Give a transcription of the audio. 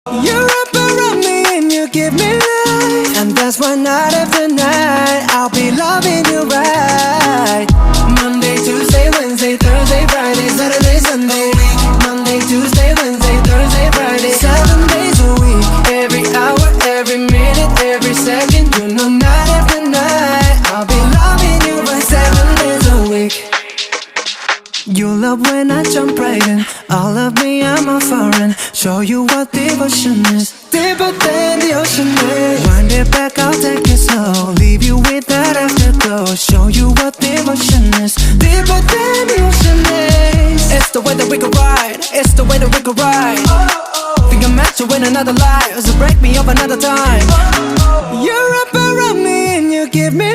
You're up around me and you give me life, and that's why night after night I'll be loving you right. Monday, Tuesday, Wednesday, Thursday, Friday, Saturday, Sunday. Monday, Tuesday, Wednesday, Thursday, Friday, 7 days a week. Every hour, every minute, every second. You know night after night I'll be loving you right 7 days a week. You love when I jump right in. All of me, I'm a foreign. Show you what devotion is. Deeper than the ocean is. Wind it back, I'll take it slow. Leave you with that afterglow. Show you what devotion is. Deeper than the ocean is. It's the way that we could ride. It's the way that we could ride. Think I'm meant to win another life, so break me up another time. You're up around me and you give me